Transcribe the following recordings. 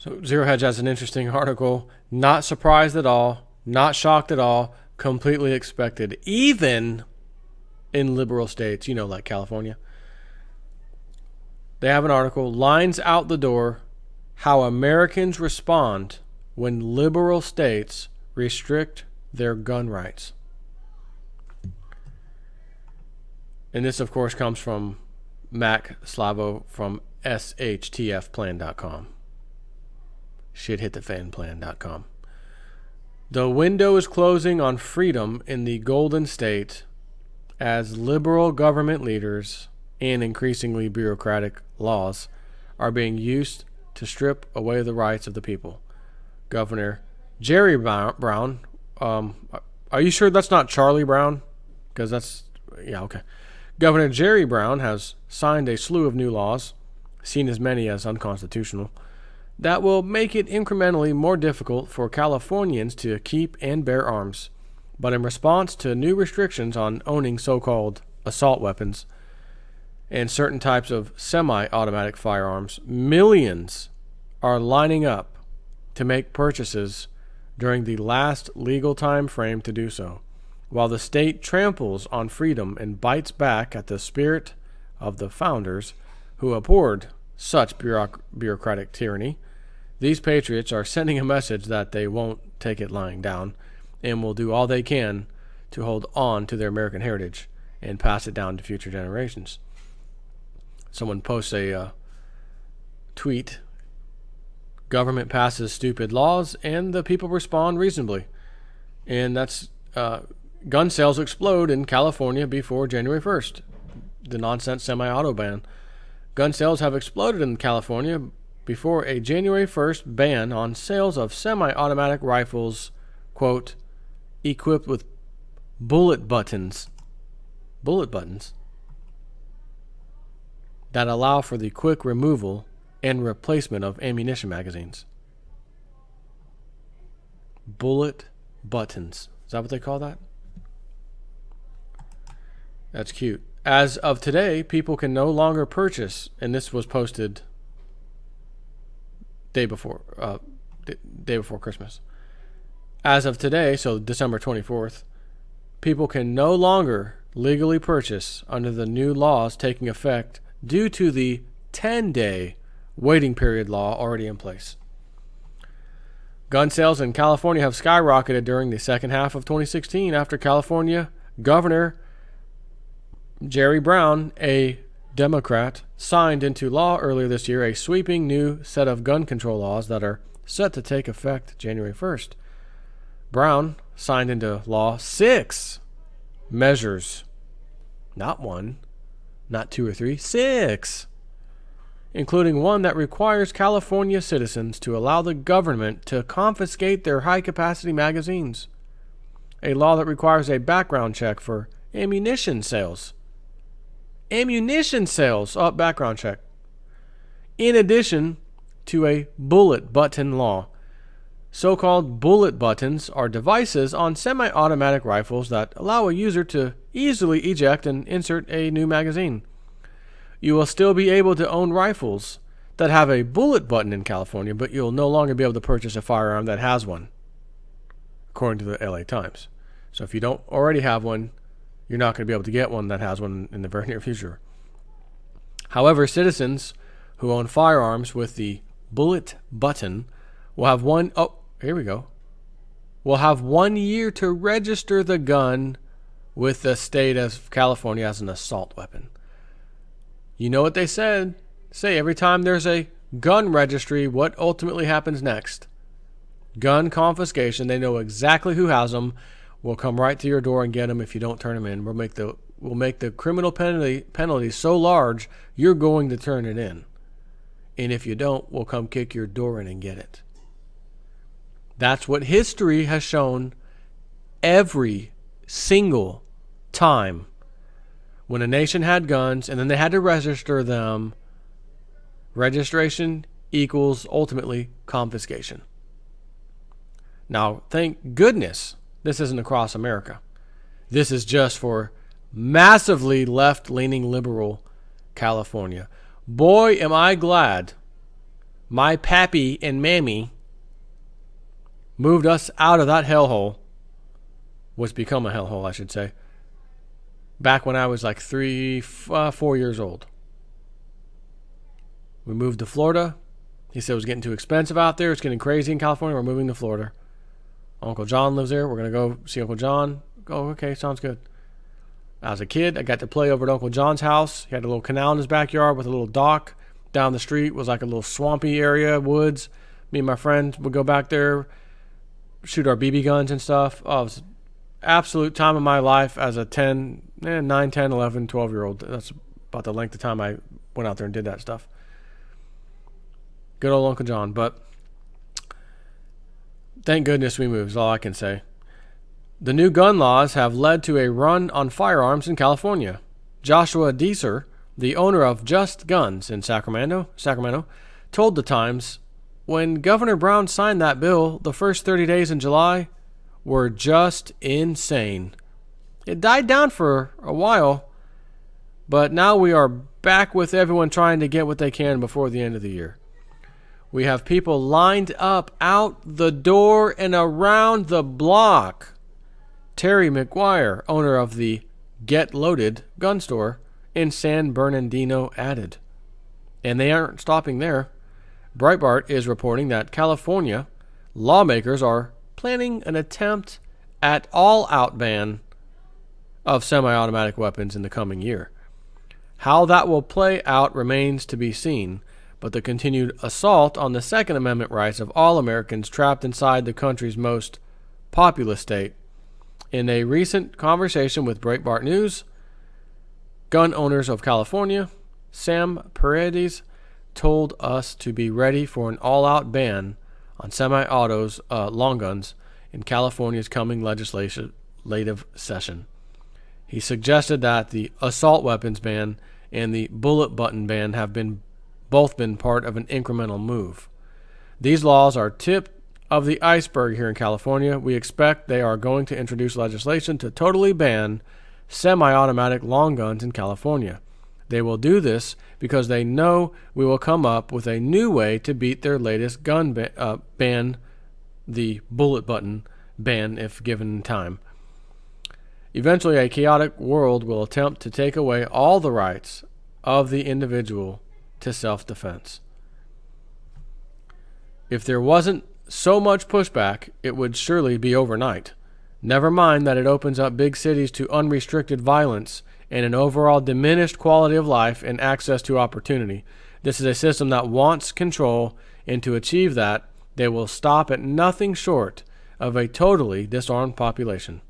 So Zero Hedge has an interesting article. Not surprised at all. Not shocked at all. Completely expected. Even in liberal states, like California. They have an article, Lines Out the Door, How Americans Respond When Liberal States Restrict Their Gun Rights. And this, of course, comes from Mac Slavo from shtfplan.com. Shithitthefanplan.com. The window is closing on freedom in the Golden State as liberal government leaders and increasingly bureaucratic laws are being used to strip away the rights of the people. Governor Jerry Brown, are you sure that's not Charlie Brown? Because okay. Governor Jerry Brown has signed a slew of new laws, seen as many as unconstitutional, that will make it incrementally more difficult for Californians to keep and bear arms. But in response to new restrictions on owning so-called assault weapons and certain types of semi-automatic firearms, millions are lining up to make purchases during the last legal time frame to do so, while the state tramples on freedom and bites back at the spirit of the founders who abhorred such bureaucratic tyranny. These patriots are sending a message that they won't take it lying down and will do all they can to hold on to their American heritage and pass it down to future generations. Someone posts a tweet, government passes stupid laws and the people respond reasonably. And that's gun sales explode in California before January 1st, the nonsense semi-auto ban. Gun sales have exploded in California before a January 1st ban on sales of semi-automatic rifles, quote, equipped with bullet buttons that allow for the quick removal and replacement of ammunition magazines. Bullet buttons. Is that what they call that? That's cute. As of today, people can no longer purchase, and this was posted day before Christmas. As of today, so December 24th, people can no longer legally purchase under the new laws taking effect due to the 10-day waiting period law already in place. Gun sales in California have skyrocketed during the second half of 2016 after California Governor Jerry Brown, a Democrat, signed into law earlier this year a sweeping new set of gun control laws that are set to take effect January 1st. Brown signed into law 6 measures, not 1, not 2 or 3, 6, including one that requires California citizens to allow the government to confiscate their high-capacity magazines, a law that requires a background check for ammunition sales. Background check. In addition to a bullet button law. So-called bullet buttons are devices on semi-automatic rifles that allow a user to easily eject and insert a new magazine. You will still be able to own rifles that have a bullet button in California, but you'll no longer be able to purchase a firearm that has one, according to the LA Times. So if you don't already have one, you're not going to be able to get one that has one in the very near future. However, citizens who own firearms with the bullet button will have will have 1 year to register the gun with the state of California as an assault weapon. You know what they say every time there's a gun registry, what ultimately happens next? Gun confiscation. They know exactly who has them. We'll come right to your door and get them if you don't turn them in. We'll make the criminal penalty so large you're going to turn it in. And if you don't, we'll come kick your door in and get it. That's what history has shown every single time. When a nation had guns and then they had to register them, registration equals ultimately confiscation. Now, thank goodness this isn't across America. This is just for massively left-leaning liberal California. Boy, am I glad my pappy and mammy moved us out of that hellhole, what's become a hellhole, I should say, back when I was like 4 years old. We moved to Florida. He said it was getting too expensive out there. It's getting crazy in California. We're moving to Florida. Uncle John lives there. We're going to go see Uncle John. Oh, okay, sounds good. As a kid, I got to play over at Uncle John's house. He had a little canal in his backyard with a little dock. Down the street was like a little swampy area, woods. Me and my friends would go back there, shoot our BB guns and stuff. Oh, it was absolute time of my life as a 9, 10, 11, 12-year-old. That's about the length of time I went out there and did that stuff. Good old Uncle John. But thank goodness we moved is all I can say. The new gun laws have led to a run on firearms in California. Joshua Deeser, the owner of Just Guns in Sacramento, told the Times, when Governor Brown signed that bill, the first 30 days in July were just insane. It died down for a while, but now we are back with everyone trying to get what they can before the end of the year. We have people lined up out the door and around the block. Terry McGuire, owner of the Get Loaded gun store in San Bernardino, added. And they aren't stopping there. Breitbart is reporting that California lawmakers are planning an attempt at all-out ban of semi-automatic weapons in the coming year. How that will play out remains to be seen, but the continued assault on the Second Amendment rights of all Americans trapped inside the country's most populous state. In a recent conversation with Breitbart News, gun owners of California, Sam Paredes, told us to be ready for an all-out ban on semi-autos, long guns, in California's coming legislative session. He suggested that the assault weapons ban and the bullet button ban have both been part of an incremental move. These laws are tip of the iceberg here in California. We expect they are going to introduce legislation to totally ban semi-automatic long guns in California. They will do this because they know we will come up with a new way to beat their latest gun ban, the bullet button ban, if given time. Eventually, a chaotic world will attempt to take away all the rights of the individual to self-defense. If there wasn't so much pushback, it would surely be overnight. Never mind that it opens up big cities to unrestricted violence and an overall diminished quality of life and access to opportunity. This is a system that wants control, and to achieve that, they will stop at nothing short of a totally disarmed population.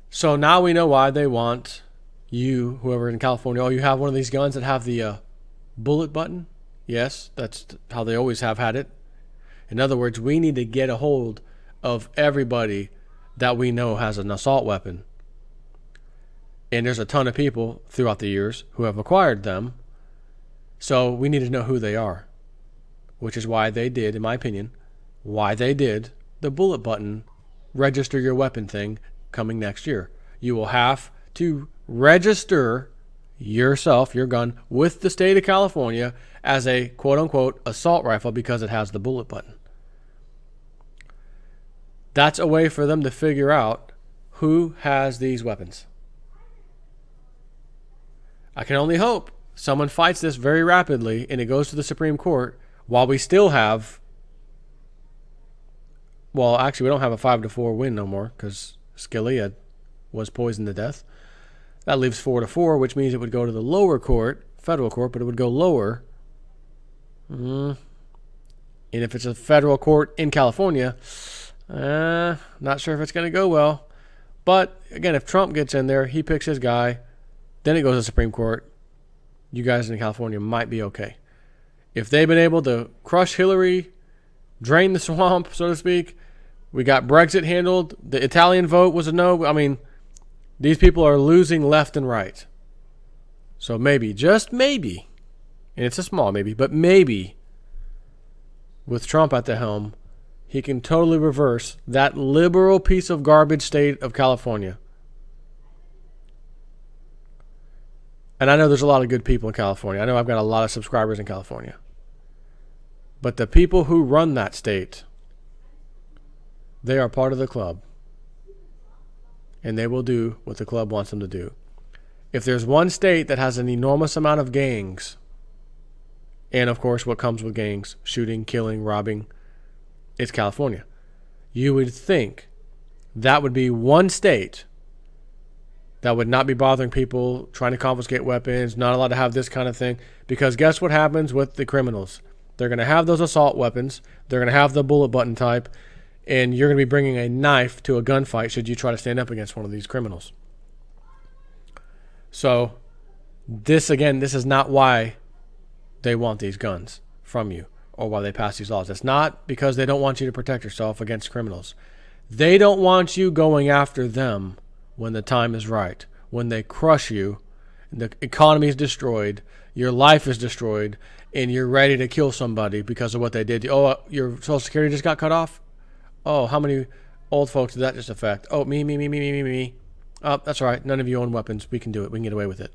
So now we know why they want you, whoever in California, you have one of these guns that have the bullet button? Yes, that's how they always have had it. In other words, we need to get a hold of everybody that we know has an assault weapon. And there's a ton of people throughout the years who have acquired them. So we need to know who they are. Which is why they did, in my opinion, the bullet button register your weapon thing coming next year. You will have to register yourself, your gun, with the state of California as a quote-unquote assault rifle because it has the bullet button. That's a way for them to figure out who has these weapons. I can only hope someone fights this very rapidly and it goes to the Supreme Court while we still have... Well, actually, we don't have a 5-4 win no more because Scalia was poisoned to death. That leaves 4-4, which means it would go to the lower court, federal court, but it would go lower. And if it's a federal court in California, not sure if it's going to go well. But, again, if Trump gets in there, he picks his guy, then it goes to the Supreme Court. You guys in California might be okay. If they've been able to crush Hillary, drain the swamp, so to speak, we got Brexit handled, the Italian vote was a no. I mean, these people are losing left and right. So maybe, just maybe, and it's a small maybe, but maybe with Trump at the helm, he can totally reverse that liberal piece of garbage state of California. And I know there's a lot of good people in California. I know I've got a lot of subscribers in California. But the people who run that state, they are part of the club. And they will do what the club wants them to do. If there's one state that has an enormous amount of gangs, and of course what comes with gangs, shooting, killing, robbing, it's California. You would think that would be one state that would not be bothering people, trying to confiscate weapons, not allowed to have this kind of thing. Because guess what happens with the criminals? They're going to have those assault weapons. They're going to have the bullet button type. And you're going to be bringing a knife to a gunfight should you try to stand up against one of these criminals. So, this is not why they want these guns from you or why they pass these laws. It's not because they don't want you to protect yourself against criminals. They don't want you going after them when the time is right, when they crush you, the economy is destroyed, your life is destroyed, and you're ready to kill somebody because of what they did. Oh, your Social Security just got cut off? Oh, how many old folks did that just affect? Oh, me. Oh, that's all right. None of you own weapons. We can do it. We can get away with it.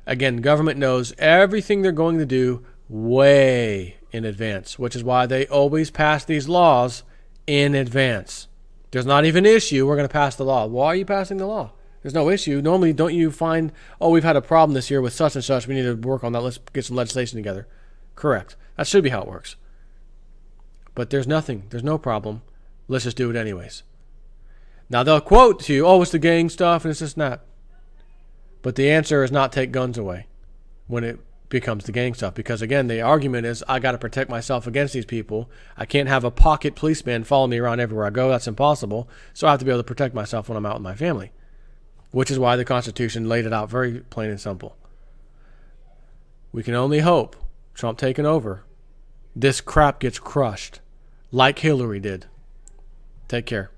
Again, government knows everything they're going to do way in advance, which is why they always pass these laws in advance. There's not even an issue. We're going to pass the law. Why are you passing the law? There's no issue. Normally, don't you find, oh, we've had a problem this year with such and such. We need to work on that. Let's get some legislation together. Correct. That should be how it works. But there's nothing. There's no problem. Let's just do it anyways. Now, they'll quote to you, oh, it's the gang stuff and it's just not. But the answer is not take guns away when it becomes the gang stuff. Because, again, the argument is I got to protect myself against these people. I can't have a pocket policeman follow me around everywhere I go. That's impossible. So I have to be able to protect myself when I'm out with my family, which is why the Constitution laid it out very plain and simple. We can only hope, Trump taking over, this crap gets crushed like Hillary did. Take care.